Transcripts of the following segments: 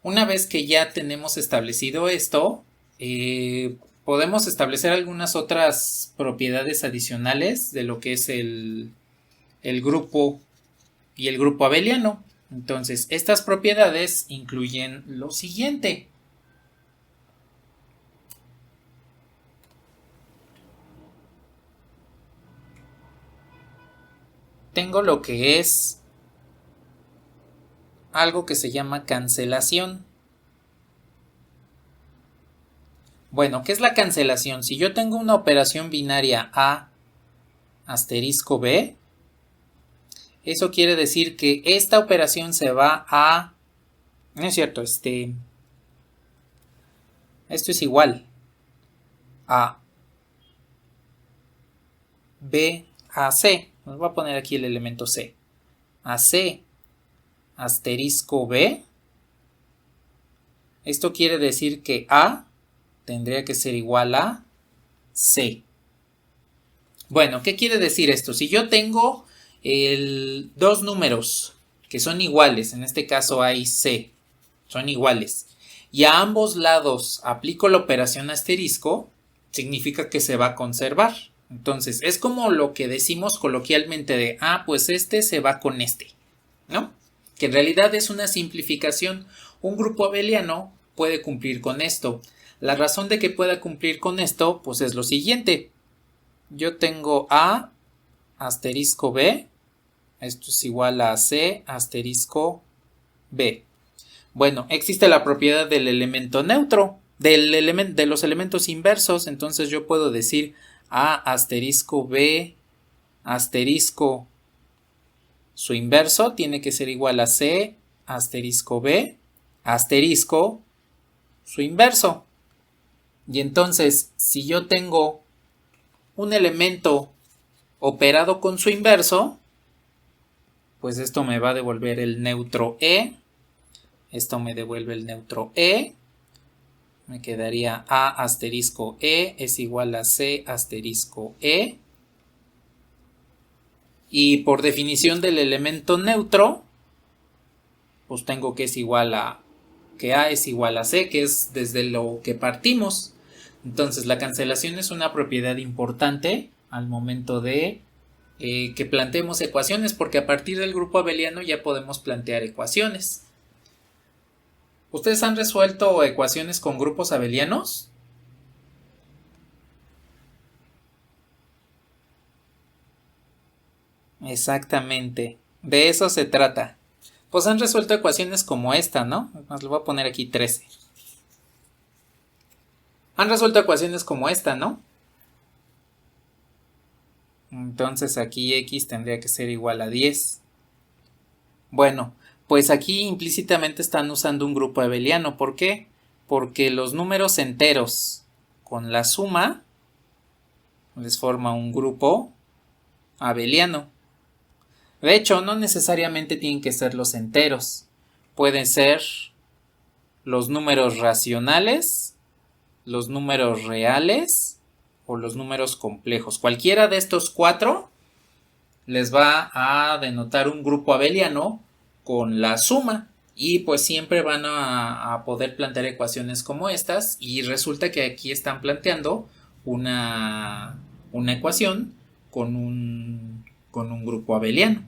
Una vez que ya tenemos establecido esto, podemos establecer algunas otras propiedades adicionales de lo que es el grupo y el grupo abeliano. Entonces, estas propiedades incluyen lo siguiente. Tengo lo que es algo que se llama cancelación. Bueno, ¿qué es la cancelación? Si yo tengo una operación binaria A asterisco B, eso quiere decir que esta operación se va a... No es cierto, esto es igual a B a C. Nos voy a poner aquí el elemento C. A C asterisco B. Esto quiere decir que A tendría que ser igual a C. Bueno, ¿qué quiere decir esto? Si yo tengo dos números que son iguales, en este caso A y C, son iguales, y a ambos lados aplico la operación asterisco, significa que se va a conservar. Entonces, es como lo que decimos coloquialmente de, pues este se va con este, ¿no? Que en realidad es una simplificación. Un grupo abeliano puede cumplir con esto. La razón de que pueda cumplir con esto, pues es lo siguiente. Yo tengo A asterisco B, esto es igual a C asterisco B. Bueno, existe la propiedad del elemento neutro, de los elementos inversos, entonces yo puedo decir A asterisco B asterisco su inverso tiene que ser igual a C asterisco B asterisco su inverso. Y entonces, si yo tengo un elemento operado con su inverso, pues esto me va a devolver el neutro E. Esto me devuelve el neutro E. Me quedaría A asterisco E es igual a C asterisco E. Y por definición del elemento neutro, pues tengo que es igual a que A es igual a C, que es desde lo que partimos. Entonces la cancelación es una propiedad importante al momento de que planteemos ecuaciones, porque a partir del grupo abeliano ya podemos plantear ecuaciones. ¿Ustedes han resuelto ecuaciones con grupos abelianos? Exactamente, de eso se trata. Pues han resuelto ecuaciones como esta, ¿no? Nos lo voy a poner aquí 13. Han resuelto ecuaciones como esta, ¿no? Entonces aquí x tendría que ser igual a 10. Bueno, pues aquí implícitamente están usando un grupo abeliano. ¿Por qué? Porque los números enteros con la suma les forma un grupo abeliano. De hecho, no necesariamente tienen que ser los enteros. Pueden ser los números racionales, los números reales o los números complejos. Cualquiera de estos cuatro les va a denotar un grupo abeliano con la suma. Y pues siempre van a poder plantear ecuaciones como estas. Y resulta que aquí están planteando una ecuación con un grupo abeliano.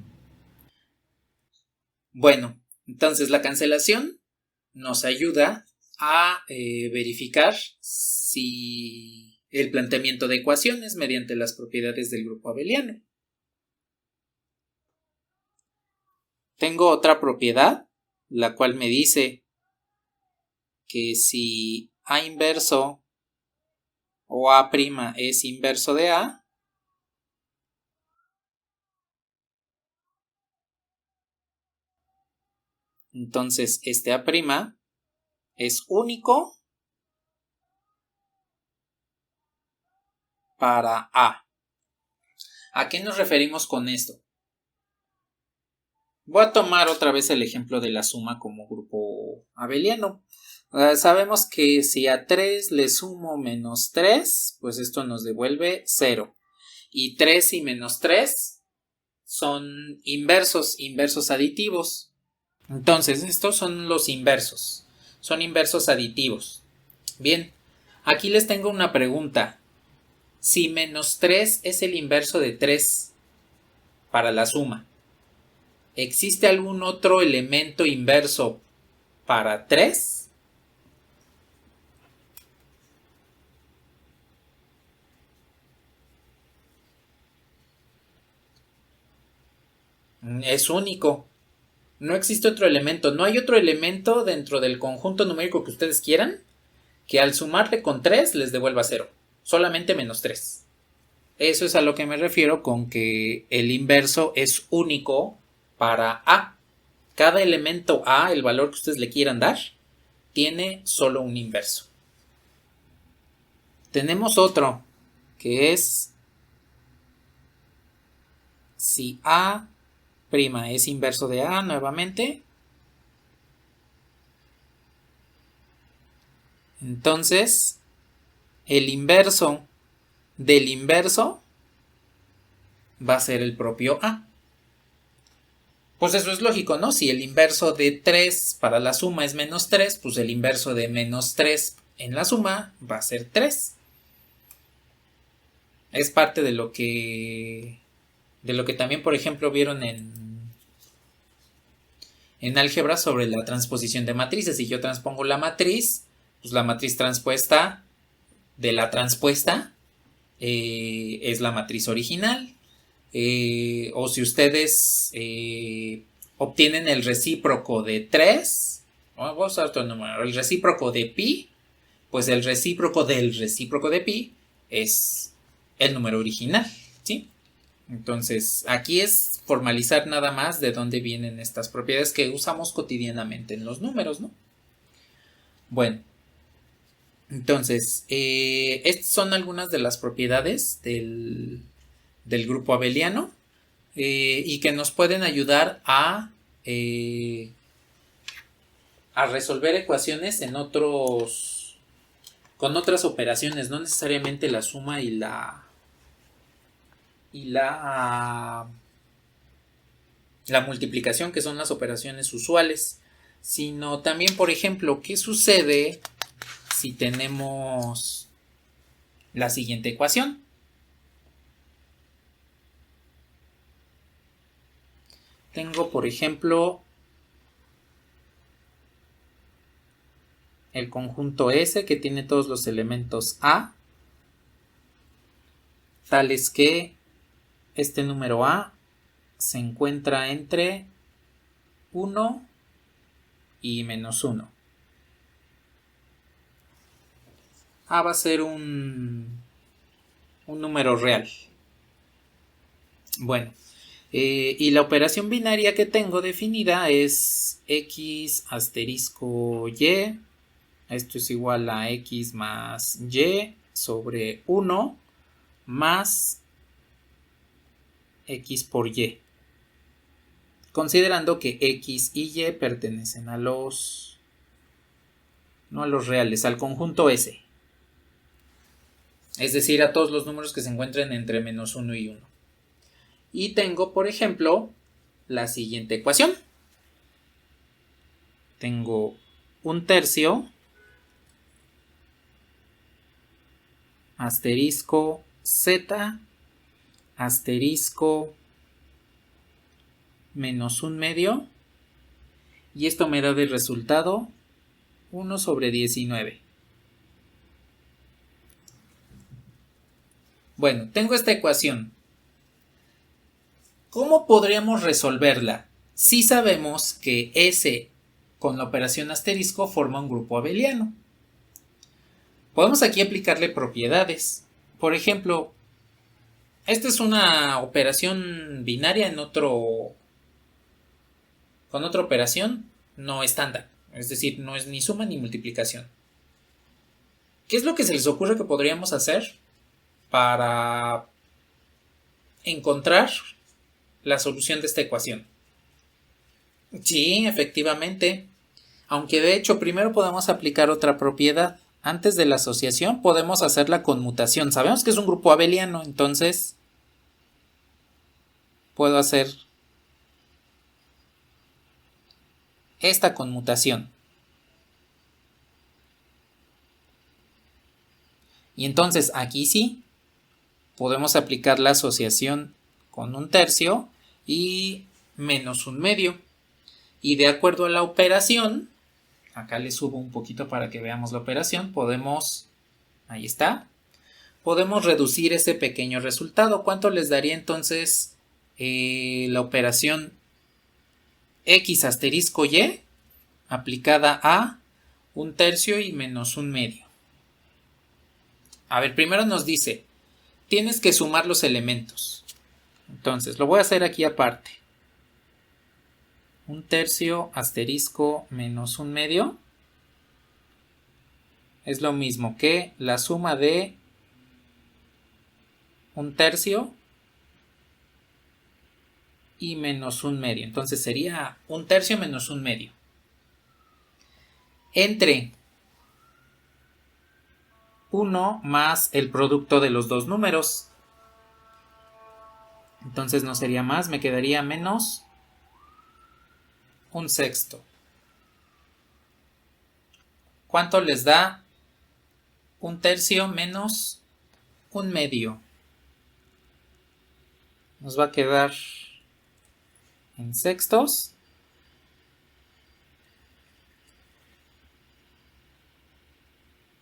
Bueno, entonces la cancelación nos ayuda a verificar si el planteamiento de ecuaciones mediante las propiedades del grupo abeliano. Tengo otra propiedad, la cual me dice que si A inverso o A' es inverso de A, entonces este A' es único para A. ¿A qué nos referimos con esto? Voy a tomar otra vez el ejemplo de la suma como grupo abeliano. Sabemos que si a 3 le sumo menos 3, pues esto nos devuelve 0. Y 3 y menos 3 son inversos aditivos. Entonces, estos son los inversos. son inversos aditivos. Bien, aquí les tengo una pregunta. Si menos 3 es el inverso de 3 para la suma, ¿existe algún otro elemento inverso para 3? Es único. No existe otro elemento. No hay otro elemento dentro del conjunto numérico que ustedes quieran que al sumarle con 3 les devuelva 0. Solamente menos 3. Eso es a lo que me refiero con que el inverso es único para A. Cada elemento A, el valor que ustedes le quieran dar, tiene solo un inverso. Tenemos otro, que es si A' es inverso de A nuevamente, entonces el inverso del inverso va a ser el propio A. Pues eso es lógico, ¿no? Si el inverso de 3 para la suma es menos 3, pues el inverso de menos 3 en la suma va a ser 3. Es parte de lo que también, por ejemplo, vieron en álgebra sobre la transposición de matrices. Si yo transpongo la matriz, pues la matriz transpuesta de la transpuesta es la matriz original. O si ustedes obtienen el recíproco de 3, vamos a usar otro número, el recíproco de pi, pues el recíproco del recíproco de pi es el número original, ¿sí? Entonces, aquí es formalizar nada más de dónde vienen estas propiedades que usamos cotidianamente en los números, ¿no? Bueno, entonces, estas son algunas de las propiedades del grupo abeliano y que nos pueden ayudar a resolver ecuaciones con otras operaciones, no necesariamente la suma y la multiplicación, que son las operaciones usuales, sino también, por ejemplo, ¿qué sucede si tenemos la siguiente ecuación? Tengo, por ejemplo, el conjunto S que tiene todos los elementos A, tales que este número A se encuentra entre 1 y menos 1. A va a ser un número real. Bueno, y la operación binaria que tengo definida es x asterisco y. Esto es igual a x más y sobre 1 más x por y. Considerando que x y y pertenecen no a los reales, al conjunto S. Es decir, a todos los números que se encuentren entre menos 1 y 1. Y tengo, por ejemplo, la siguiente ecuación. Tengo un tercio asterisco z asterisco menos un medio, y esto me da de resultado 1 sobre 19. Bueno, tengo esta ecuación. ¿Cómo podríamos resolverla? Si sabemos que S con la operación asterisco forma un grupo abeliano. Podemos aquí aplicarle propiedades. Por ejemplo, esta es una operación binaria con otra operación no estándar. Es decir, no es ni suma ni multiplicación. ¿Qué es lo que se les ocurre que podríamos hacer para encontrar la solución de esta ecuación? Sí, efectivamente. Aunque de hecho primero podemos aplicar otra propiedad. Antes de la asociación podemos hacer la conmutación. Sabemos que es un grupo abeliano, entonces puedo hacer esta conmutación. Y entonces aquí sí podemos aplicar la asociación con 1/3 y menos 1/2. Y de acuerdo a la operación, acá le subo un poquito para que veamos la operación, ahí está, podemos reducir ese pequeño resultado. ¿Cuánto les daría entonces la operación x asterisco y aplicada a 1/3 y menos 1/2? A ver, primero nos dice, tienes que sumar los elementos. Entonces, lo voy a hacer aquí aparte. 1/3 asterisco menos 1/2 es lo mismo que la suma de 1/3 y menos 1/2. Entonces sería 1/3 menos 1/2. Entre 1 más el producto de los dos números. Entonces no sería más, me quedaría menos 1/6. ¿Cuánto les da 1/3 menos 1/2? Nos va a quedar en sextos.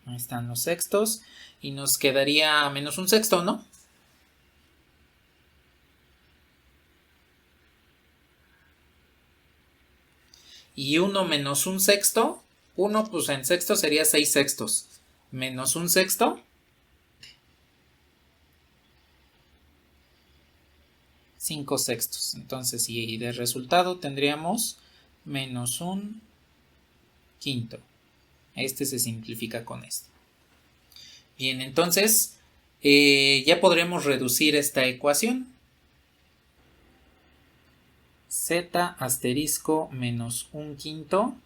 Ahí están los sextos. Y nos quedaría menos 1/6, ¿no? Y 1 menos 1/6. 1 pues en sexto sería 6/6. Menos 1/6. 5/6. Entonces, y de resultado tendríamos menos 1/5. Este se simplifica con esto. Bien, entonces ya podremos reducir esta ecuación. Z asterisco menos 1/5.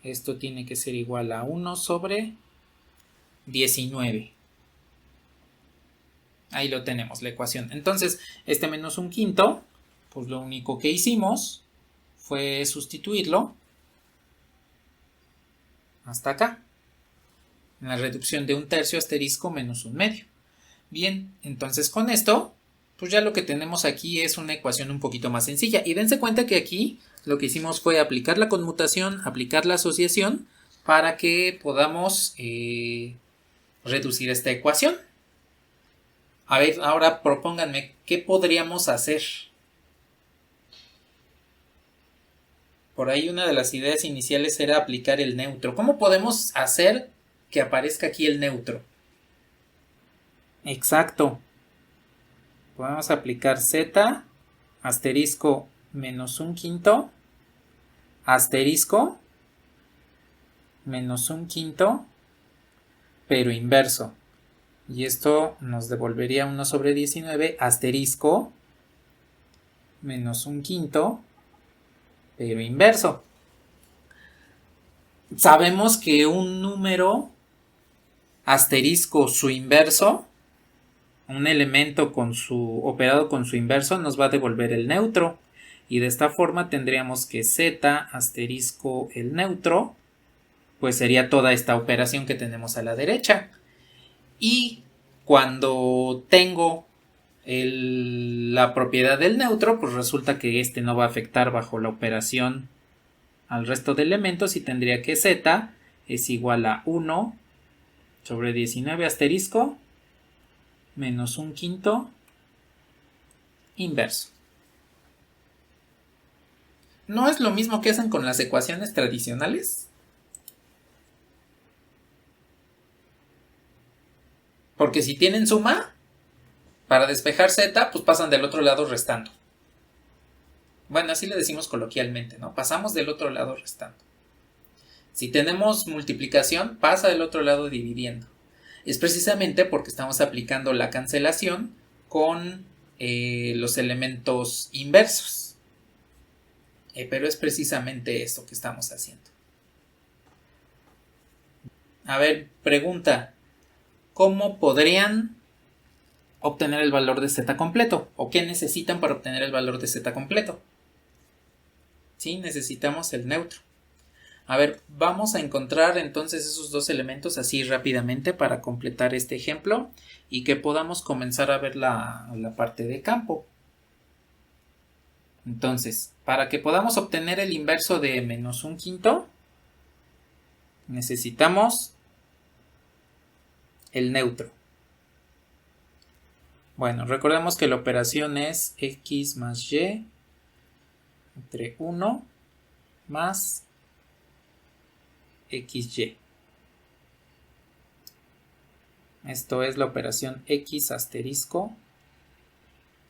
Esto tiene que ser igual a 1 sobre 19. Ahí lo tenemos, la ecuación. Entonces, este menos 1/5, pues lo único que hicimos fue sustituirlo hasta acá, en la reducción de 1/3 asterisco menos 1/2. Bien, entonces con esto, pues ya lo que tenemos aquí es una ecuación un poquito más sencilla. Y dense cuenta que aquí lo que hicimos fue aplicar la conmutación, aplicar la asociación, para que podamos reducir esta ecuación. A ver, ahora propónganme, ¿qué podríamos hacer? Por ahí una de las ideas iniciales era aplicar el neutro. ¿Cómo podemos hacer que aparezca aquí el neutro? Exacto. Podemos aplicar z asterisco menos 1/5 asterisco menos 1/5 pero inverso. Y esto nos devolvería 1 sobre 19 asterisco menos 1/5 pero inverso. Sabemos que un número asterisco su inverso, un elemento operado con su inverso, nos va a devolver el neutro. Y de esta forma tendríamos que z asterisco el neutro, pues sería toda esta operación que tenemos a la derecha. Y cuando tengo la propiedad del neutro, pues resulta que este no va a afectar bajo la operación al resto de elementos y tendría que z es igual a 1 sobre 19 asterisco menos 1/5 inverso. ¿No es lo mismo que hacen con las ecuaciones tradicionales? Porque si tienen suma, para despejar z, pues pasan del otro lado restando. Bueno, así le decimos coloquialmente, ¿no? Pasamos del otro lado restando. Si tenemos multiplicación, pasa del otro lado dividiendo. Es precisamente porque estamos aplicando la cancelación con los elementos inversos. Pero es precisamente esto que estamos haciendo. A ver, pregunta. ¿Cómo podrían obtener el valor de z completo? ¿O qué necesitan para obtener el valor de z completo? Sí, necesitamos el neutro. A ver, vamos a encontrar entonces esos dos elementos así rápidamente para completar este ejemplo y que podamos comenzar a ver la parte de campo. Entonces, para que podamos obtener el inverso de menos un quinto, necesitamos el neutro. Bueno, recordemos que la operación es x más y entre 1 más xy. Esto es la operación x asterisco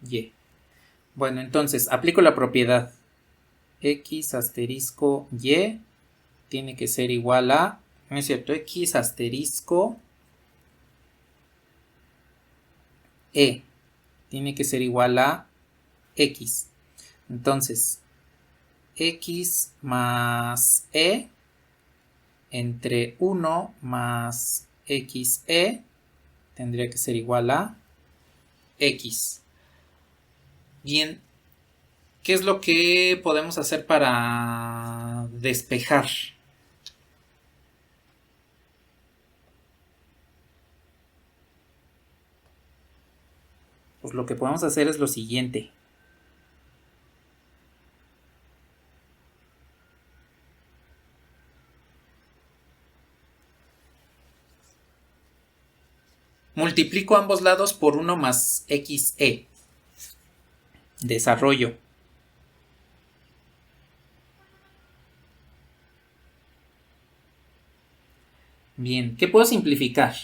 y. Bueno, entonces aplico la propiedad x asterisco y tiene que ser igual a, no es cierto, x asterisco e tiene que ser igual a x. Entonces, x más e entre 1 más xe tendría que ser igual a x. Bien, ¿qué es lo que podemos hacer para despejar? Pues lo que podemos hacer es lo siguiente. Multiplico ambos lados por 1 más xe. Desarrollo. Bien, ¿qué puedo simplificar?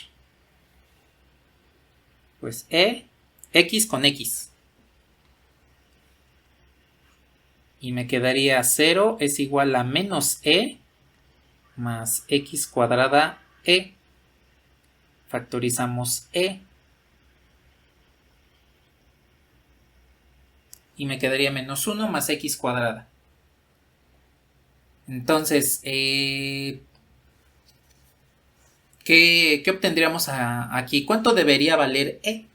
Pues x con x. Y me quedaría 0 es igual a menos e más x cuadrada e. Factorizamos e. Y me quedaría menos 1 más x cuadrada. Entonces, ¿qué obtendríamos aquí? ¿Cuánto debería valer e?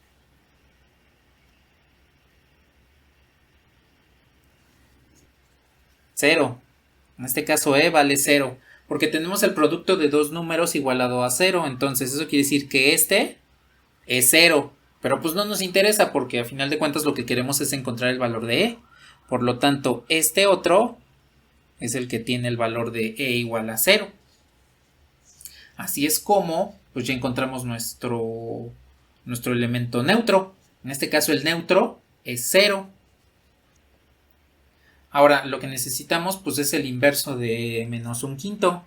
Cero. En este caso e vale 0. Porque tenemos el producto de dos números igualado a 0. Entonces eso quiere decir que este es 0. Pero pues no nos interesa porque a final de cuentas lo que queremos es encontrar el valor de e. Por lo tanto, este otro es el que tiene el valor de e igual a 0. Así es como pues ya encontramos nuestro elemento neutro. En este caso el neutro es 0. Ahora lo que necesitamos pues es el inverso de menos un quinto.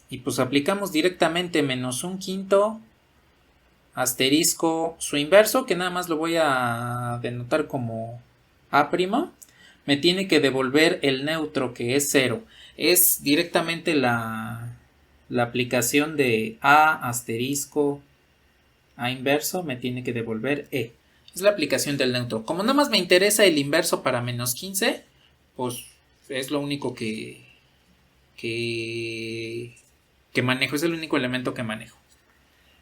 Y pues aplicamos directamente menos un quinto asterisco su inverso, que nada más lo voy a denotar como a', me tiene que devolver el neutro que es 0. Es directamente la aplicación de a asterisco a inverso me tiene que devolver e. Es la aplicación del neutro. Como nada más me interesa el inverso para menos 15, pues es lo único que manejo, es el único elemento que manejo.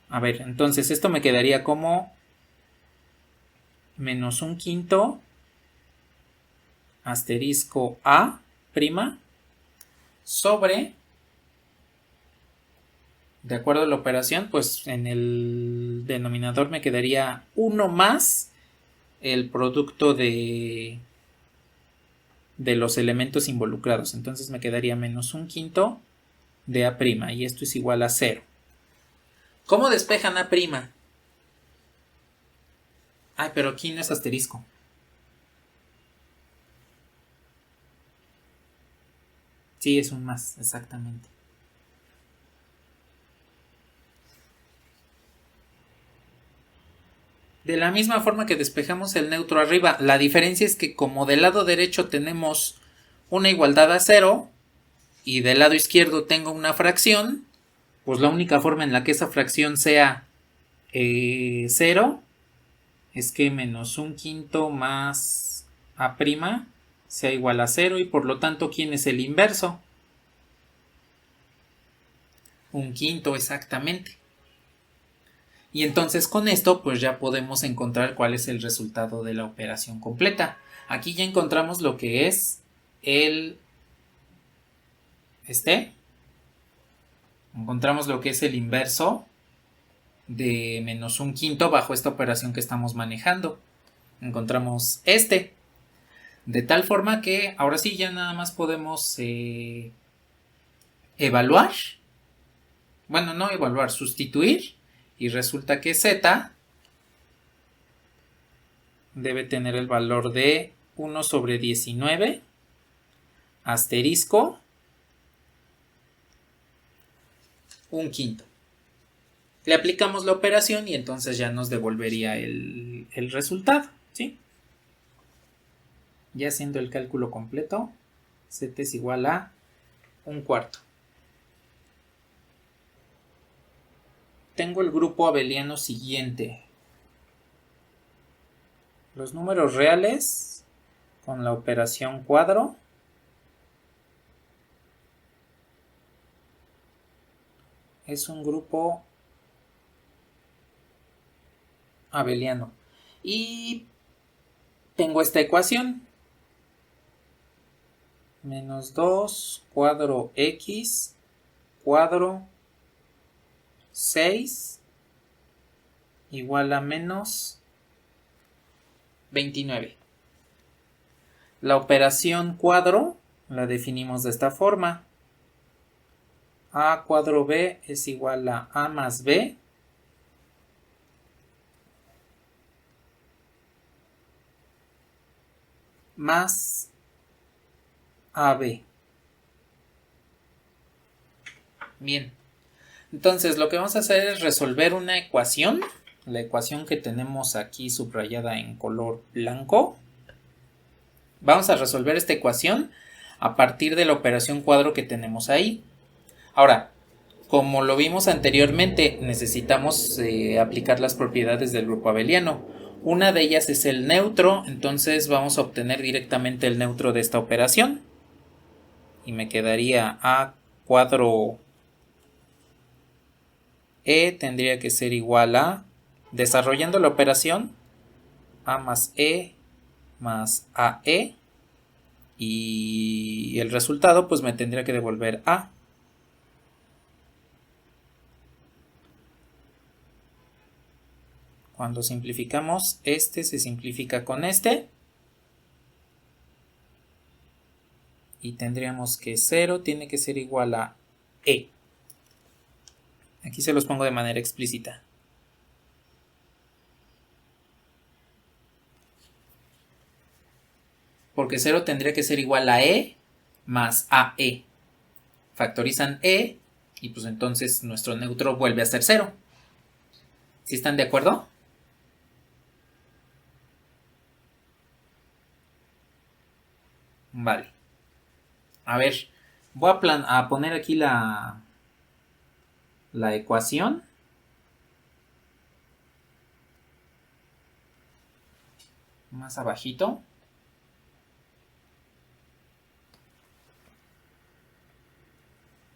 A ver, entonces esto me quedaría como menos un quinto asterisco a' sobre, de acuerdo a la operación, pues en el denominador me quedaría 1 más el producto de los elementos involucrados. Entonces me quedaría menos un quinto de a' y esto es igual a 0. ¿Cómo despejan a'? Ay, pero aquí no es asterisco. Sí, es un más, exactamente. De la misma forma que despejamos el neutro arriba, la diferencia es que como del lado derecho tenemos una igualdad a 0 y del lado izquierdo tengo una fracción, pues la única forma en la que esa fracción sea 0 es que menos un quinto más a' sea igual a 0 y por lo tanto, ¿quién es el inverso? Un quinto exactamente. Y entonces con esto pues ya podemos encontrar cuál es el resultado de la operación completa. Aquí ya encontramos lo que es encontramos lo que es el inverso de menos un quinto bajo esta operación que estamos manejando. Encontramos de tal forma que ahora sí ya nada más podemos evaluar, bueno, no evaluar, sustituir, y resulta que z debe tener el valor de 1 sobre 19 asterisco un quinto. Le aplicamos la operación y entonces ya nos devolvería el resultado, ¿sí? Ya haciendo el cálculo completo, z es igual a un cuarto. Tengo el grupo abeliano siguiente. Los números reales con la operación cuadro es un grupo abeliano. Y tengo esta ecuación. Menos 2 cuadro x cuadro 6 igual a menos 29. La operación cuadro la definimos de esta forma. A cuadro b es igual a a más b más AB. Bien, entonces lo que vamos a hacer es resolver una ecuación, la ecuación que tenemos aquí subrayada en color blanco. Vamos a resolver esta ecuación a partir de la operación cuadro que tenemos ahí. Ahora, como lo vimos anteriormente, necesitamos aplicar las propiedades del grupo abeliano. Una de ellas es el neutro, entonces vamos a obtener directamente el neutro de esta operación. Y me quedaría a cuadro e tendría que ser igual a, desarrollando la operación, a más e más ae, y el resultado pues me tendría que devolver a. Cuando simplificamos, se simplifica con y tendríamos que 0 tiene que ser igual a e. Aquí se los pongo de manera explícita. Porque 0 tendría que ser igual a e más ae. Factorizan e y pues entonces nuestro neutro vuelve a ser 0. ¿Sí están de acuerdo? Vale. A ver, voy a poner aquí la ecuación. Más abajito.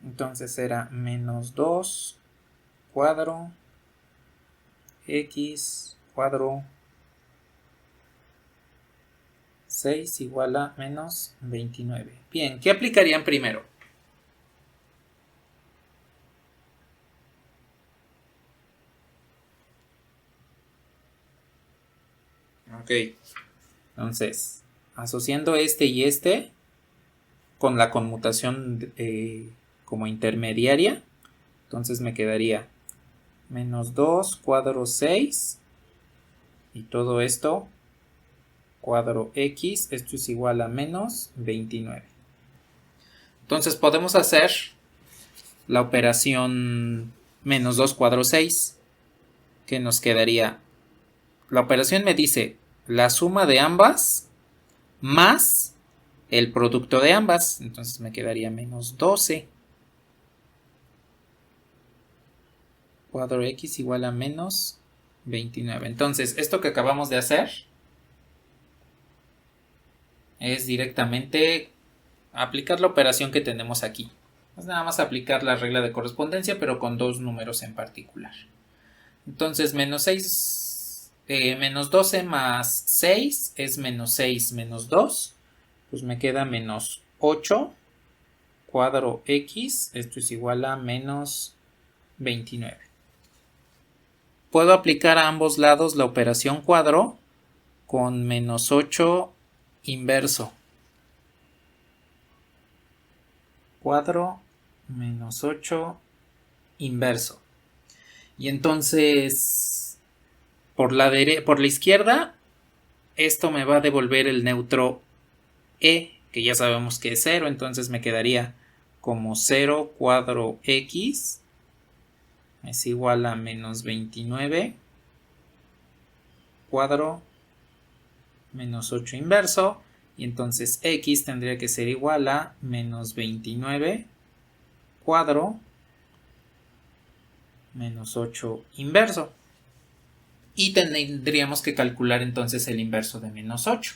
Entonces era menos 2 cuadro x cuadro 6 igual a menos 29. Bien, ¿qué aplicarían primero? Ok, entonces, asociando y con la conmutación como intermediaria, entonces me quedaría menos 2 cuadro 6 y todo esto cuadro x, esto es igual a menos 29. Entonces podemos hacer la operación menos 2 cuadro 6, que nos quedaría, la operación me dice la suma de ambas más el producto de ambas, entonces me quedaría menos 12 cuadro x igual a menos 29. Entonces, esto que acabamos de hacer es directamente aplicar la operación que tenemos aquí. Es nada más aplicar la regla de correspondencia, pero con dos números en particular. Entonces, menos 12 más 6 es menos 6 menos 2. pues me queda menos 8 cuadro x, esto es igual a menos 29. Puedo aplicar a ambos lados la operación cuadro con menos 8 inverso. Cuadro menos 8 inverso. Y entonces, por la izquierda, esto me va a devolver el neutro e, que ya sabemos que es 0, entonces me quedaría como 0 cuadro x es igual a menos 29 cuadro menos 8 inverso, y entonces x tendría que ser igual a menos 29 cuadro menos 8 inverso. Y tendríamos que calcular entonces el inverso de menos 8.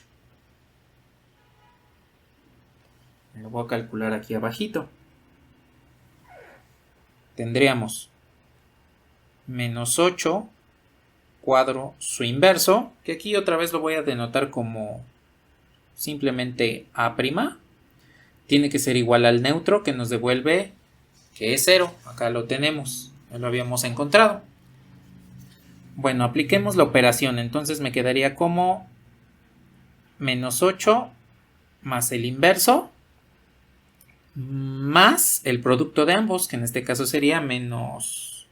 Lo voy a calcular aquí abajito. Tendríamos menos 8 cuadro su inverso, que aquí otra vez lo voy a denotar como simplemente a'. Tiene que ser igual al neutro que nos devuelve que es 0. Acá lo tenemos, ya lo habíamos encontrado. Bueno, apliquemos la operación, entonces me quedaría como menos 8 más el inverso más el producto de ambos, que en este caso sería menos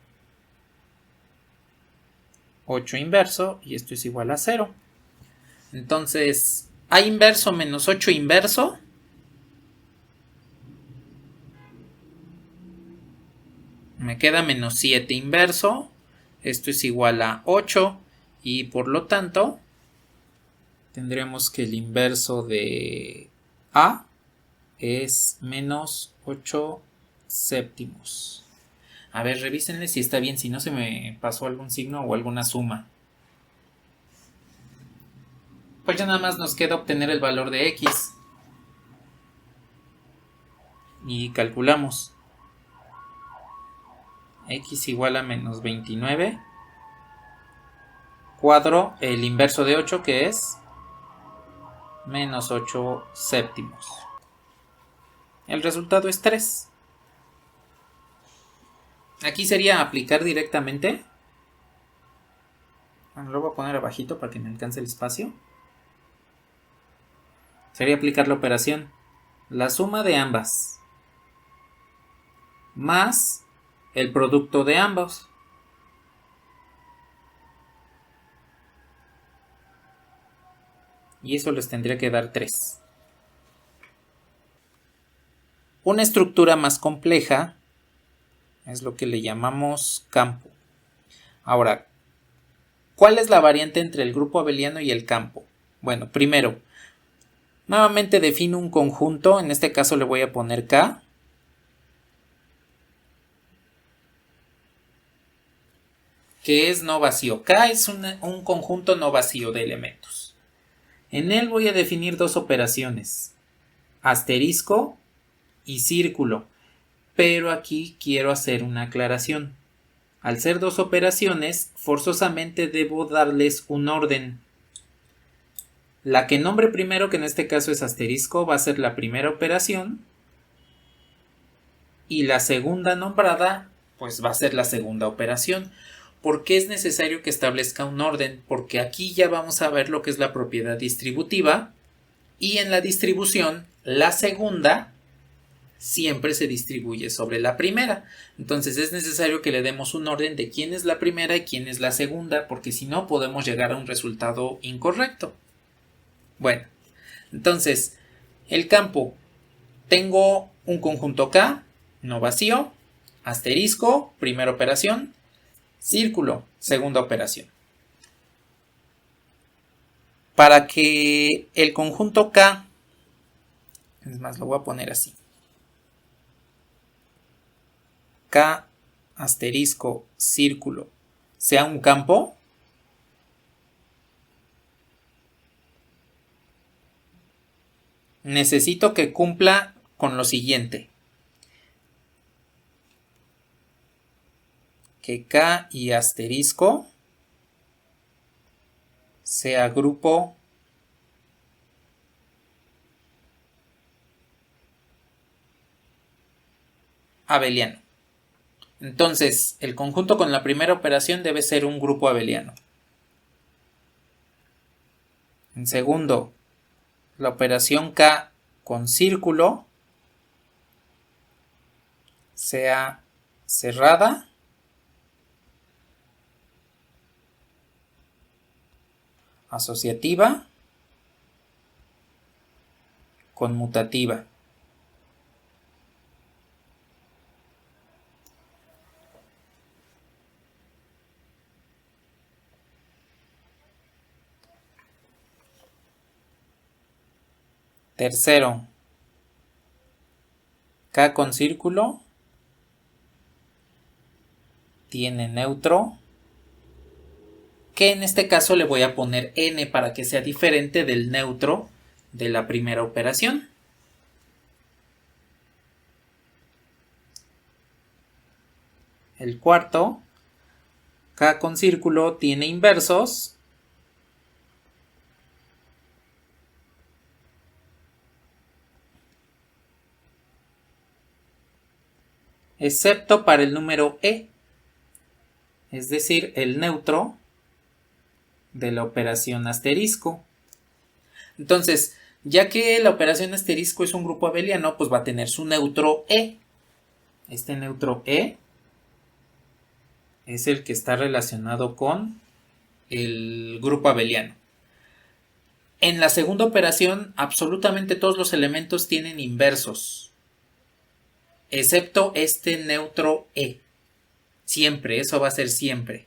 8 inverso, y esto es igual a 0. Entonces, a inverso menos 8 inverso me queda menos 7 inverso, esto es igual a 8, y por lo tanto tendremos que el inverso de a es menos 8 séptimos. A ver, revísenle si está bien, si no se me pasó algún signo o alguna suma. Pues ya nada más nos queda obtener el valor de x. Y calculamos. X igual a menos 29. Cuadro el inverso de 8, que es menos 8 séptimos. El resultado es 3. Aquí sería aplicar directamente. Bueno, lo voy a poner abajito para que me alcance el espacio. Sería aplicar la operación. La suma de ambas más el producto de ambos. Y eso les tendría que dar 3. Una estructura más compleja es lo que le llamamos campo. Ahora, ¿cuál es la variante entre el grupo abeliano y el campo? Bueno, primero, nuevamente defino un conjunto, en este caso le voy a poner K. Que es no vacío. K es un conjunto no vacío de elementos. En él voy a definir dos operaciones, asterisco y círculo, pero aquí quiero hacer una aclaración. Al ser dos operaciones, forzosamente debo darles un orden. La que nombre primero, que en este caso es asterisco, va a ser la primera operación, y la segunda nombrada, pues va a ser la segunda operación. ¿Por qué es necesario que establezca un orden? Porque aquí ya vamos a ver lo que es la propiedad distributiva, y en la distribución, la segunda siempre se distribuye sobre la primera. Entonces es necesario que le demos un orden de quién es la primera y quién es la segunda, porque si no podemos llegar a un resultado incorrecto. Bueno, entonces el campo, tengo un conjunto K, no vacío, asterisco, primera operación, círculo, segunda operación. Para que el conjunto K, es más, lo voy a poner así, K asterisco círculo sea un campo, necesito que cumpla con lo siguiente: que K y asterisco sea grupo abeliano. Entonces, el conjunto con la primera operación debe ser un grupo abeliano. En segundo, la operación K con círculo sea cerrada, asociativa, conmutativa. Tercero, K con círculo tiene neutro, que en este caso le voy a poner n para que sea diferente del neutro de la primera operación. El cuarto, K con círculo tiene inversos, excepto para el número e, es decir, el neutro de la operación asterisco. Entonces, ya que la operación asterisco es un grupo abeliano, pues va a tener su neutro e. Este neutro e es el que está relacionado con el grupo abeliano. En la segunda operación, absolutamente todos los elementos tienen inversos, excepto este neutro e. Siempre, eso va a ser siempre.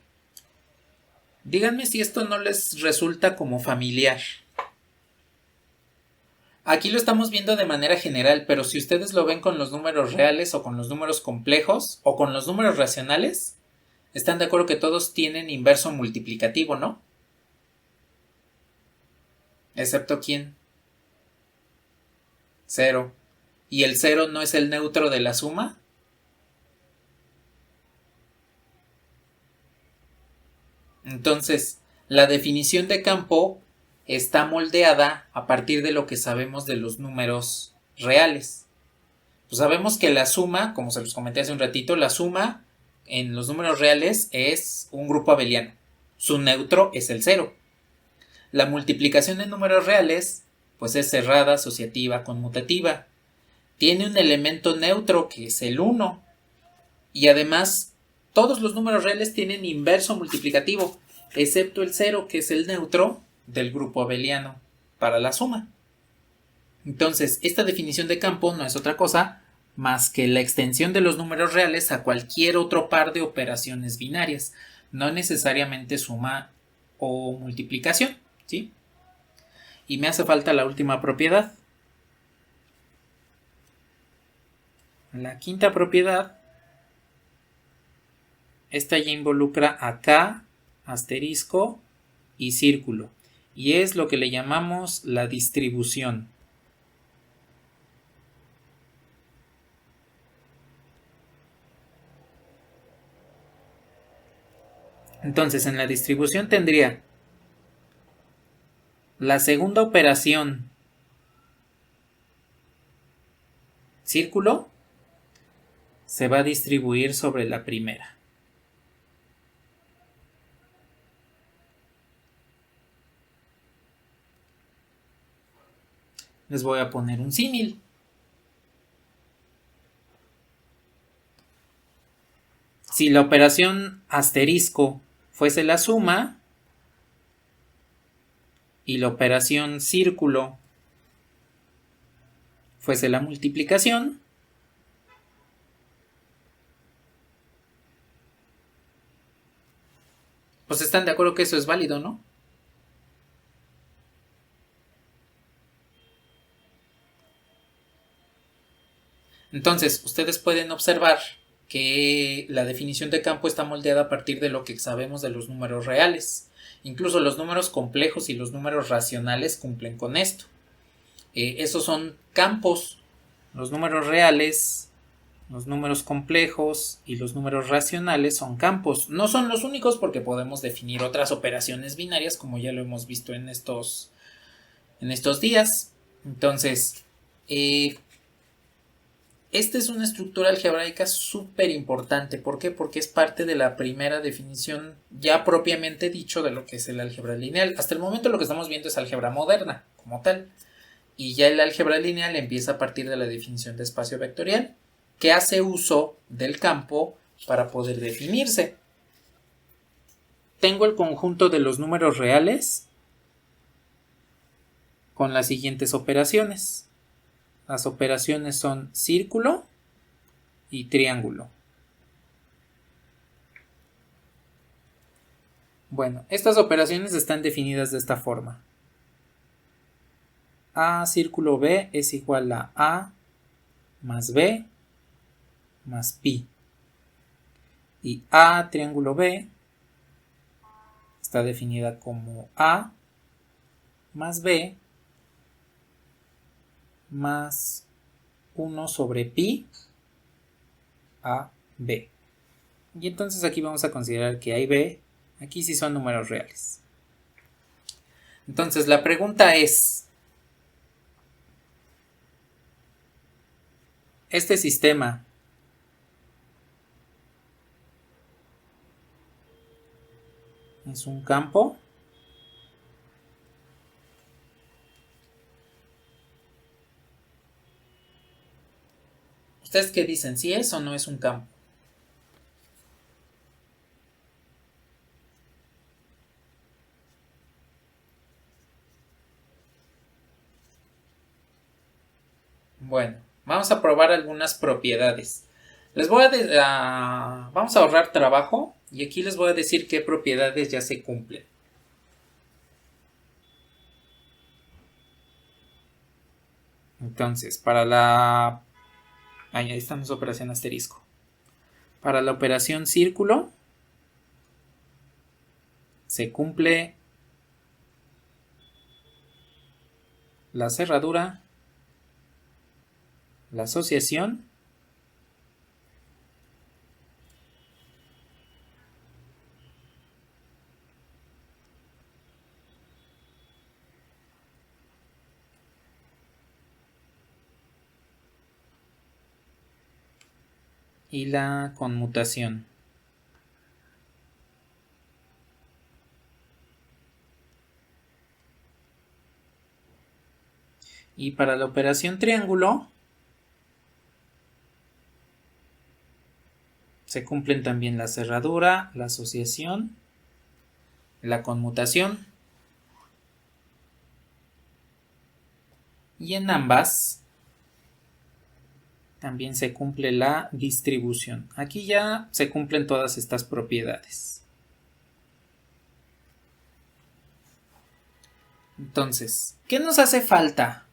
Díganme si esto no les resulta como familiar. Aquí lo estamos viendo de manera general, pero si ustedes lo ven con los números reales o con los números complejos o con los números racionales, están de acuerdo que todos tienen inverso multiplicativo, ¿no? ¿Excepto quién? 0. ¿Y el 0 no es el neutro de la suma? Entonces, la definición de campo está moldeada a partir de lo que sabemos de los números reales. Pues sabemos que la suma, como se los comenté hace un ratito, la suma en los números reales es un grupo abeliano. Su neutro es el 0. La multiplicación en números reales, pues es cerrada, asociativa, conmutativa. Tiene un elemento neutro que es el 1. Y además, todos los números reales tienen inverso multiplicativo, excepto el 0, que es el neutro del grupo abeliano para la suma. Entonces, esta definición de campo no es otra cosa más que la extensión de los números reales a cualquier otro par de operaciones binarias, no necesariamente suma o multiplicación, ¿sí? Y me hace falta la última propiedad. La quinta propiedad, esta ya involucra a K, asterisco y círculo, y es lo que le llamamos la distribución. Entonces, en la distribución tendría la segunda operación, círculo, se va a distribuir sobre la primera. Les voy a poner un símil. Si la operación asterisco fuese la suma y la operación círculo fuese la multiplicación, pues están de acuerdo que eso es válido, ¿no? Entonces, ustedes pueden observar que la definición de campo está moldeada a partir de lo que sabemos de los números reales. Incluso los números complejos y los números racionales cumplen con esto. Esos son campos. Los números reales, los números complejos y los números racionales son campos. No son los únicos porque podemos definir otras operaciones binarias como ya lo hemos visto en estos días. Entonces, Esta es una estructura algebraica súper importante. ¿Por qué? Porque es parte de la primera definición ya propiamente dicho de lo que es el álgebra lineal. Hasta el momento lo que estamos viendo es álgebra moderna como tal. Y ya el álgebra lineal empieza a partir de la definición de espacio vectorial, que hace uso del campo para poder definirse. Tengo el conjunto de los números reales con las siguientes operaciones. Las operaciones son círculo y triángulo. Bueno, estas operaciones están definidas de esta forma. A círculo B es igual a más B más pi. Y A triángulo B está definida como A más B más 1 sobre pi a b. Y entonces aquí vamos a considerar que a y b, aquí sí son números reales. Entonces la pregunta es, ¿este sistema es un campo? ¿Ustedes qué dicen? ¿Si es o no es un campo? Bueno, vamos a probar algunas propiedades. Vamos a ahorrar trabajo y aquí les voy a decir qué propiedades ya se cumplen. Entonces, ahí estamos, operación asterisco. Para la operación círculo se cumple la cerradura, la asociación y la conmutación. Y para la operación triángulo se cumplen también la cerradura, la asociación, la conmutación. Y en ambas también se cumple la distribución. Aquí ya se cumplen todas estas propiedades. Entonces, ¿qué nos hace falta?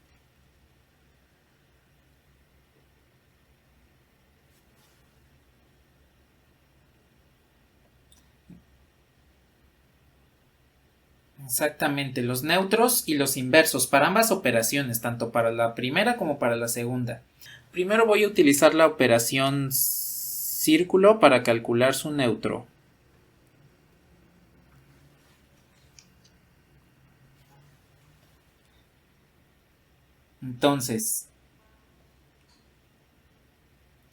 Exactamente, los neutros y los inversos para ambas operaciones, tanto para la primera como para la segunda. Primero voy a utilizar la operación círculo para calcular su neutro. Entonces,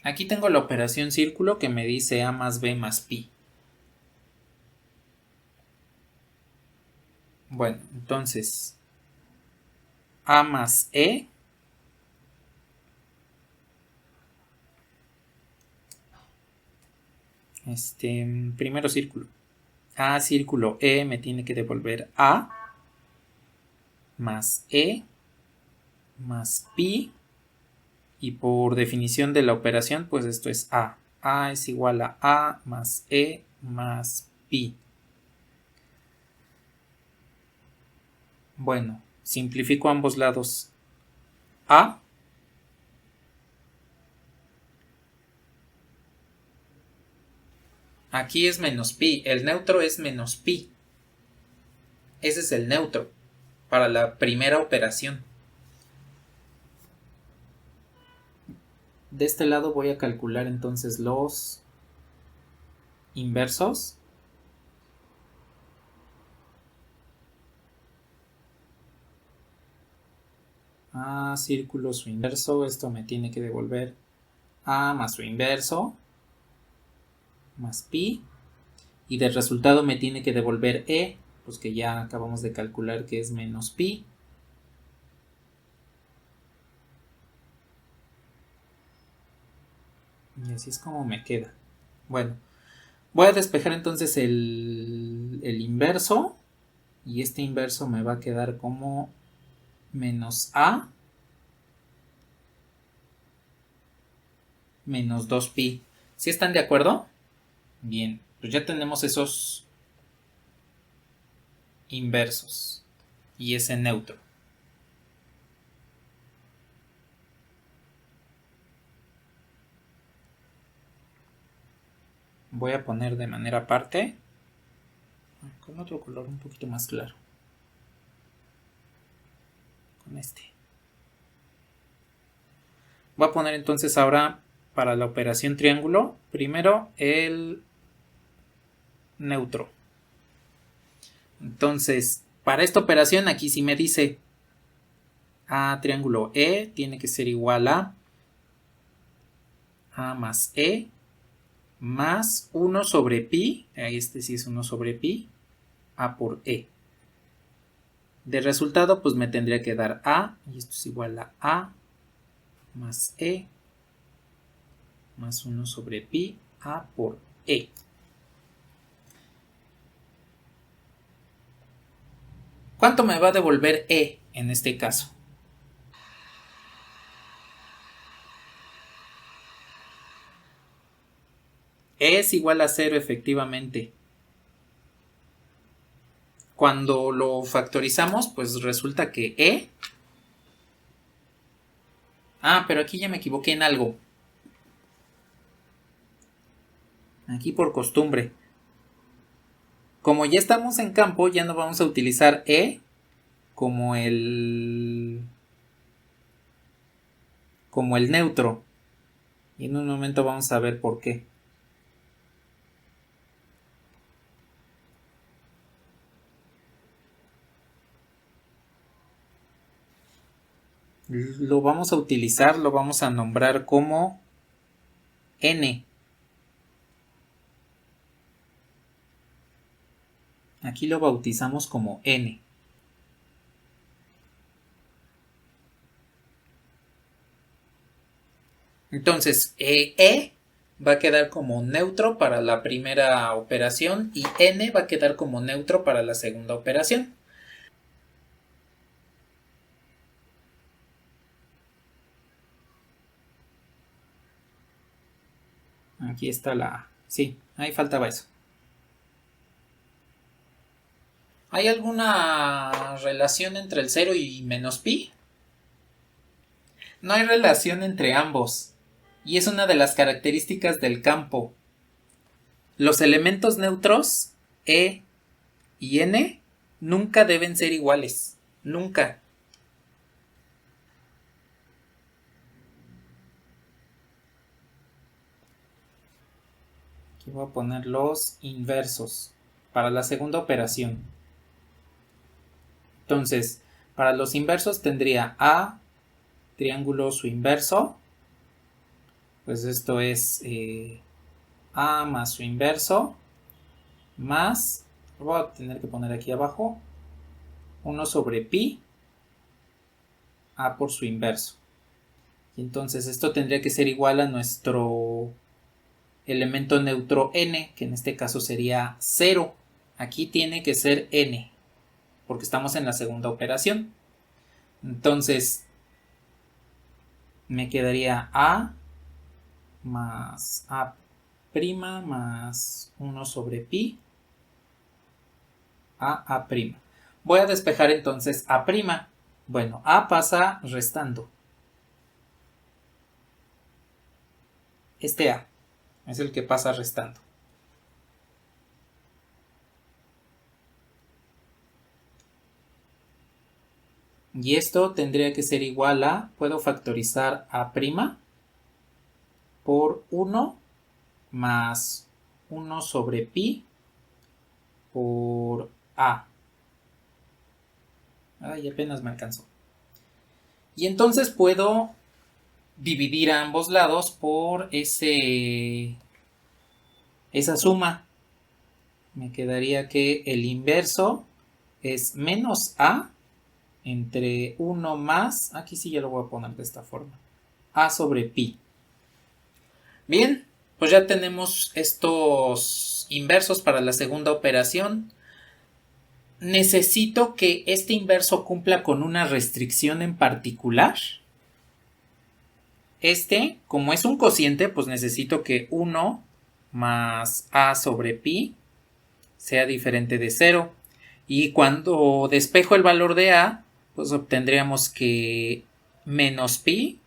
aquí tengo la operación círculo que me dice a más b más pi. Bueno, entonces, a más e primero círculo. A círculo e me tiene que devolver a más e más pi. Y por definición de la operación, pues esto es a. A es igual a más e más pi. Bueno, simplifico ambos lados. A aquí es menos pi, el neutro es menos pi. Ese es el neutro para la primera operación. De este lado voy a calcular entonces los inversos. A círculo su inverso, esto me tiene que devolver A más su inverso más pi. Y del resultado me tiene que devolver e, pues que ya acabamos de calcular que es menos pi. Y así es como me queda. Bueno, voy a despejar entonces el inverso. Y este inverso me va a quedar como menos a menos 2pi. ¿Sí están de acuerdo? Bien, pues ya tenemos esos inversos y ese neutro. Voy a poner de manera aparte con otro color un poquito más claro. Con este. Voy a poner entonces ahora para la operación triángulo, primero el neutro. Entonces, para esta operación aquí sí me dice a triángulo E tiene que ser igual a más E más 1 sobre pi, este sí es 1 sobre pi, a por e. De resultado pues me tendría que dar a, y esto es igual a más e más 1 sobre pi, a por e. ¿Cuánto me va a devolver e en este caso? E es igual a 0 efectivamente. Cuando lo factorizamos, pues resulta que e... pero aquí ya me equivoqué en algo. Aquí por costumbre. Como ya estamos en campo, ya no vamos a utilizar e como el neutro. Y en un momento vamos a ver por qué. Lo vamos a utilizar, lo vamos a nombrar como n. Aquí lo bautizamos como n. Entonces, e va a quedar como neutro para la primera operación y n va a quedar como neutro para la segunda operación. Aquí está la... Sí, ahí faltaba eso. ¿Hay alguna relación entre el 0 y menos pi? No hay relación entre ambos. Y es una de las características del campo. Los elementos neutros, e y n, nunca deben ser iguales. Nunca. Aquí voy a poner los inversos para la segunda operación. Entonces, para los inversos tendría a triángulo su inverso. Pues esto es a más su inverso más, voy a tener que poner aquí abajo, 1 sobre pi a por su inverso. Y entonces esto tendría que ser igual a nuestro elemento neutro n, que en este caso sería 0. Aquí tiene que ser n, porque estamos en la segunda operación. Entonces me quedaría a más a' más 1 sobre pi a'. Voy a despejar entonces a'. Bueno, a pasa restando. Este a es el que pasa restando. Y esto tendría que ser igual a, puedo factorizar a' por 1 más 1 sobre pi por a. Ay, apenas me alcanzó. Y entonces puedo dividir a ambos lados por esa suma. Me quedaría que el inverso es menos a entre 1 más, aquí sí ya lo voy a poner de esta forma, a sobre pi. Bien, pues ya tenemos estos inversos para la segunda operación. Necesito que este inverso cumpla con una restricción en particular. Como es un cociente, pues necesito que 1 más a sobre pi sea diferente de 0. Y cuando despejo el valor de a, pues obtendríamos que menos pi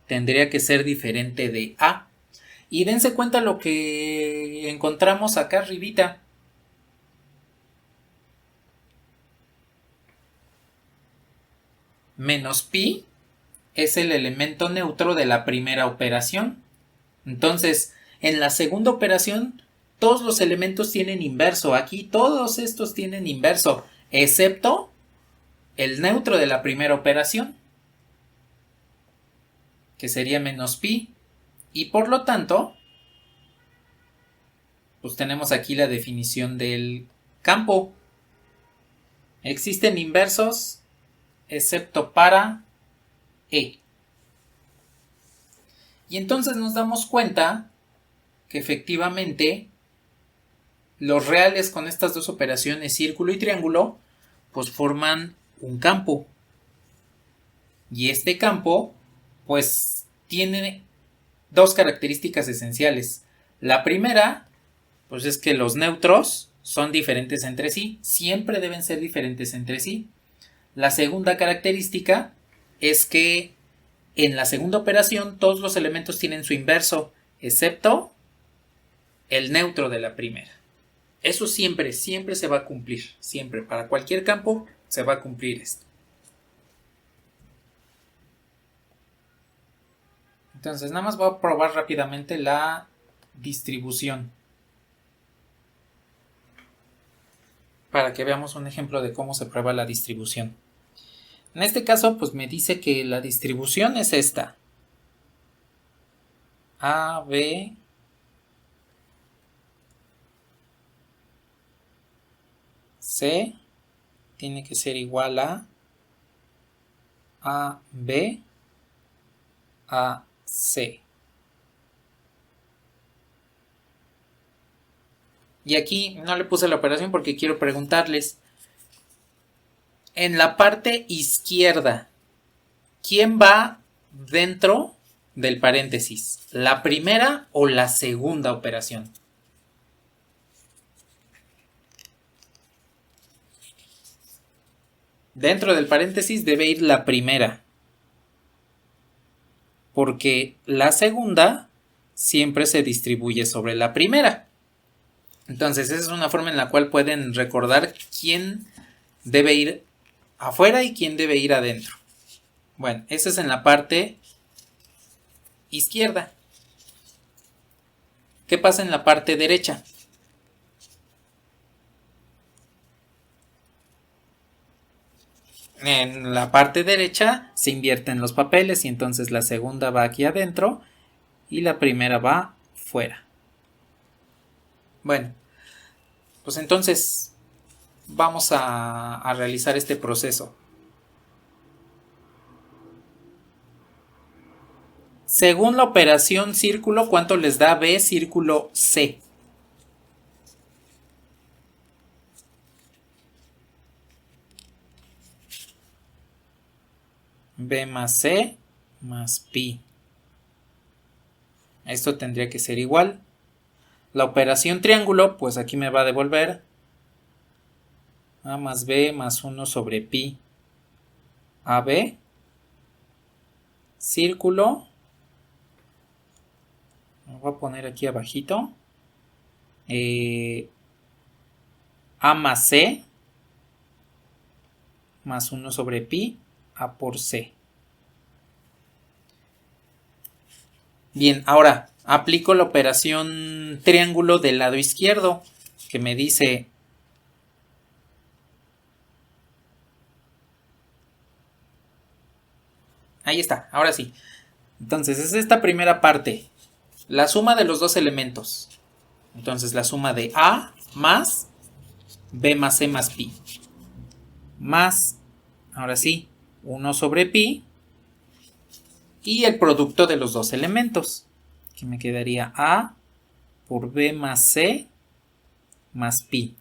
tendría que ser diferente de a. Y dense cuenta lo que encontramos acá arribita. Menos pi es el elemento neutro de la primera operación. Entonces, en la segunda operación, todos los elementos tienen inverso. Aquí todos estos tienen inverso, excepto el neutro de la primera operación, que sería menos pi. Y por lo tanto, pues tenemos aquí la definición del campo. Existen inversos, excepto para E. Y entonces nos damos cuenta que efectivamente los reales con estas dos operaciones, círculo y triángulo, pues forman un campo. Y este campo, pues, tiene dos características esenciales. La primera, pues es que los neutros son diferentes entre sí, siempre deben ser diferentes entre sí. La segunda característica es que en la segunda operación todos los elementos tienen su inverso, excepto el neutro de la primera. Eso siempre se va a cumplir. Siempre, para cualquier campo, se va a cumplir esto. Entonces, nada más voy a probar rápidamente la distribución. Para que veamos un ejemplo de cómo se prueba la distribución. En este caso, pues me dice que la distribución es esta. A, B, C tiene que ser igual a, B, a, C. Y aquí no le puse la operación porque quiero preguntarles. En la parte izquierda, ¿quién va dentro del paréntesis? ¿La primera o la segunda operación? Dentro del paréntesis debe ir la primera, porque la segunda siempre se distribuye sobre la primera. Entonces, esa es una forma en la cual pueden recordar quién debe ir afuera y quién debe ir adentro. Bueno, eso es en la parte izquierda. ¿Qué pasa en la parte derecha? En la parte derecha se invierten los papeles y entonces la segunda va aquí adentro y la primera va fuera. Bueno, pues entonces vamos a realizar este proceso. Según la operación círculo, ¿cuánto les da B círculo C? B más C más pi. Esto tendría que ser igual. La operación triángulo, pues aquí me va a devolver A más B más 1 sobre pi. AB, círculo, lo voy a poner aquí abajito, A más C más 1 sobre pi, A por C. Bien, ahora aplico la operación triángulo del lado izquierdo, que me dice ahí está, ahora sí. Entonces es esta primera parte, la suma de los dos elementos. Entonces la suma de A más B más C más pi. Más, ahora sí, 1 sobre pi. Y el producto de los dos elementos, que me quedaría A por B más C más pi.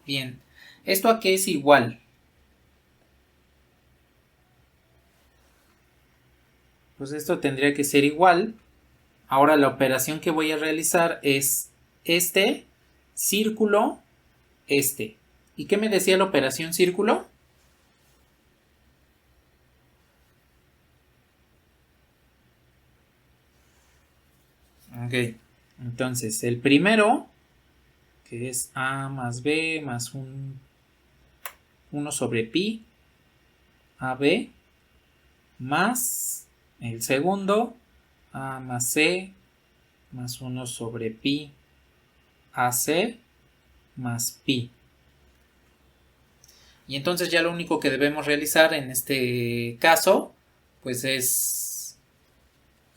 Bien, ¿esto a qué es igual? Pues esto tendría que ser igual. Ahora la operación que voy a realizar es este círculo, este. ¿Y qué me decía la operación círculo? Ok, entonces el primero, que es A más B más 1 sobre pi, AB, más el segundo, A más C más 1 sobre pi, AC más pi. Y entonces ya lo único que debemos realizar en este caso, pues es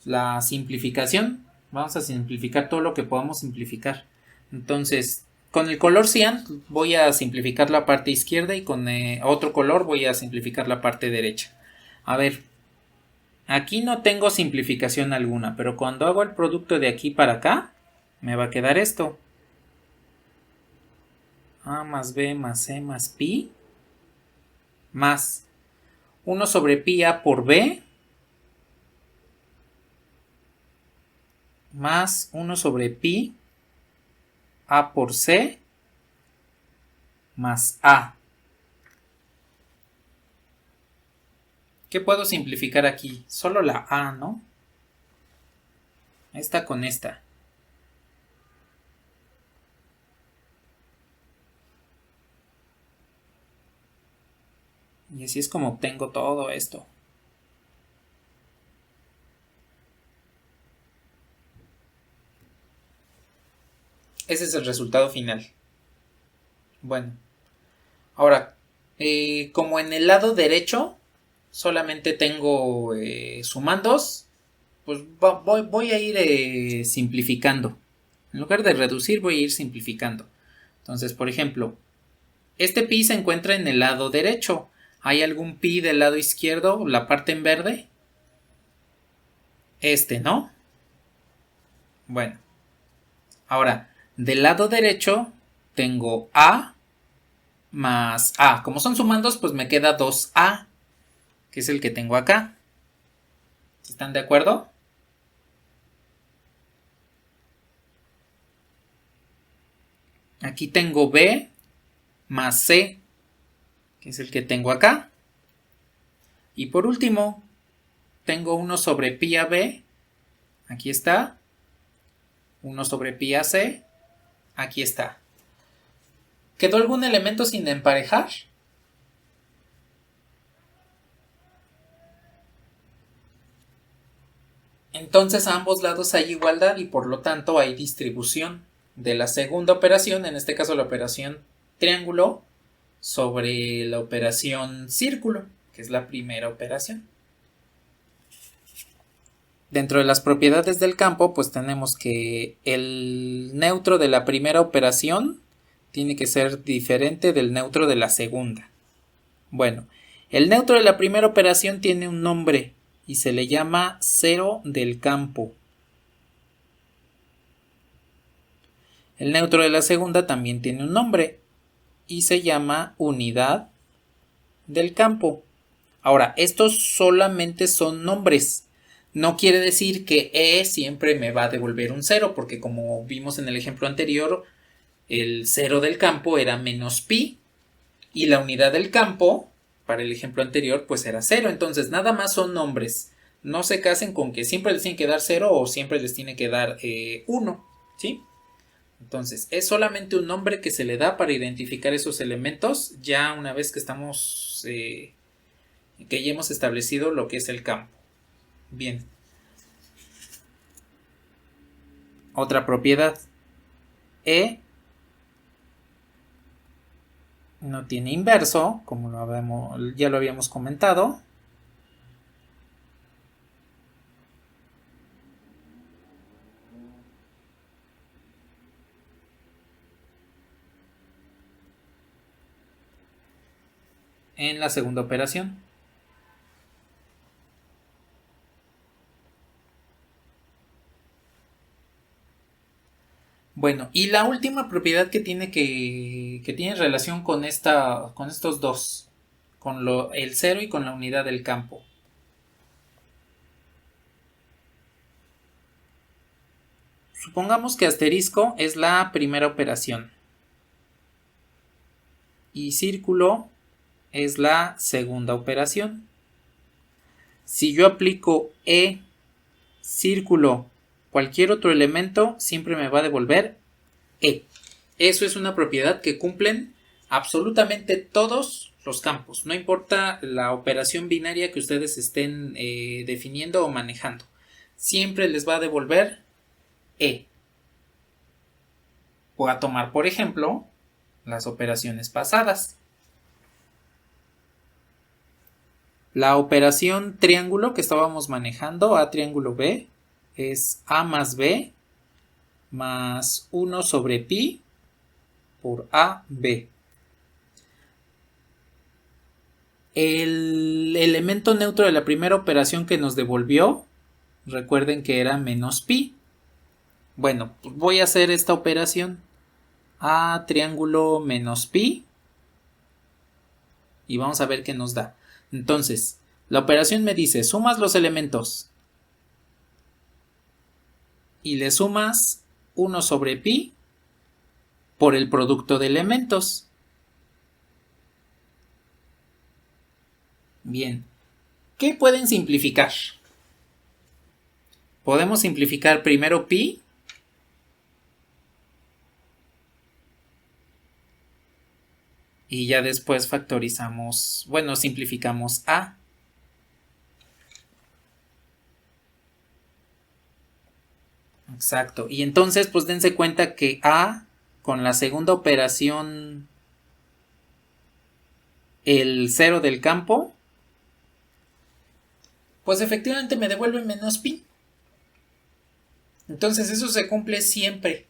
la simplificación. Vamos a simplificar todo lo que podamos simplificar. Entonces, con el color cian voy a simplificar la parte izquierda y con otro color voy a simplificar la parte derecha. A ver, aquí no tengo simplificación alguna, pero cuando hago el producto de aquí para acá, me va a quedar esto. A más B más C más pi, más 1 sobre pi A por B, más 1 sobre pi A por C, más A. ¿Qué puedo simplificar aquí? Solo la A, ¿no? Esta con esta. Y así es como obtengo todo esto. Ese es el resultado final. Bueno, ahora, como en el lado derecho solamente tengo sumandos, pues voy a ir simplificando. En lugar de reducir, voy a ir simplificando. Entonces, por ejemplo, este pi se encuentra en el lado derecho. ¿Hay algún pi del lado izquierdo, la parte en verde? Este, ¿no? Bueno, ahora, del lado derecho tengo A más A. Como son sumandos, pues me queda 2A, que es el que tengo acá. ¿Están de acuerdo? Aquí tengo B más C, que es el que tengo acá. Y por último, tengo 1 sobre pi a B, aquí está. 1 sobre pi a C, aquí está. ¿Quedó algún elemento sin emparejar? Entonces a ambos lados hay igualdad y por lo tanto hay distribución de la segunda operación, en este caso la operación triángulo, sobre la operación círculo, que es la primera operación. Dentro de las propiedades del campo, pues tenemos que el neutro de la primera operación tiene que ser diferente del neutro de la segunda. Bueno, el neutro de la primera operación tiene un nombre y se le llama cero del campo. El neutro de la segunda también tiene un nombre y se llama unidad del campo. Ahora, estos solamente son nombres. No quiere decir que E siempre me va a devolver un 0, porque como vimos en el ejemplo anterior, el 0 del campo era menos pi y la unidad del campo, para el ejemplo anterior, pues era 0. Entonces, nada más son nombres. No se casen con que siempre les tiene que dar 0 o siempre les tiene que dar 1, ¿sí? Entonces, es solamente un nombre que se le da para identificar esos elementos ya una vez que estamos, que ya hemos establecido lo que es el campo. Bien. Otra propiedad. E no tiene inverso, como ya lo habíamos comentado. en la segunda operación. Bueno, y la última propiedad que tiene relación con estos dos, con el cero y con la unidad del campo. Supongamos que asterisco es la primera operación y círculo es la segunda operación. Si yo aplico círculo, cualquier otro elemento, siempre me va a devolver Eso es una propiedad que cumplen absolutamente todos los campos. No importa la operación binaria que ustedes estén definiendo o manejando. Siempre les va a devolver Voy a tomar, por ejemplo, las operaciones pasadas. La operación triángulo que estábamos manejando, A triángulo B, es A más B más 1 sobre pi por AB. El elemento neutro de la primera operación que nos devolvió, recuerden que era menos pi. Bueno, pues voy a hacer esta operación. A triángulo menos pi. Y vamos a ver qué nos da. Entonces, la operación me dice, sumas los elementos. Y le sumas 1 sobre pi por el producto de elementos. Bien, ¿qué pueden simplificar? Podemos simplificar primero pi y ya después factorizamos, simplificamos a. Exacto, y entonces pues dense cuenta que a con la segunda operación, el cero del campo, pues efectivamente me devuelve menos pi. Entonces eso se cumple siempre.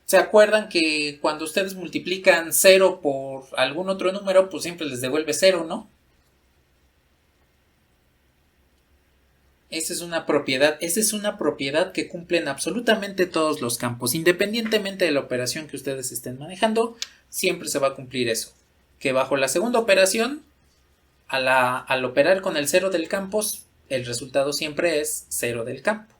¿Se acuerdan que cuando ustedes multiplican 0 por algún otro número, pues siempre les devuelve 0, ¿no? Esa es una propiedad que cumplen absolutamente todos los campos. Independientemente de la operación que ustedes estén manejando, siempre se va a cumplir eso. Que bajo la segunda operación, al operar con el cero del campo, el resultado siempre es 0 del campo.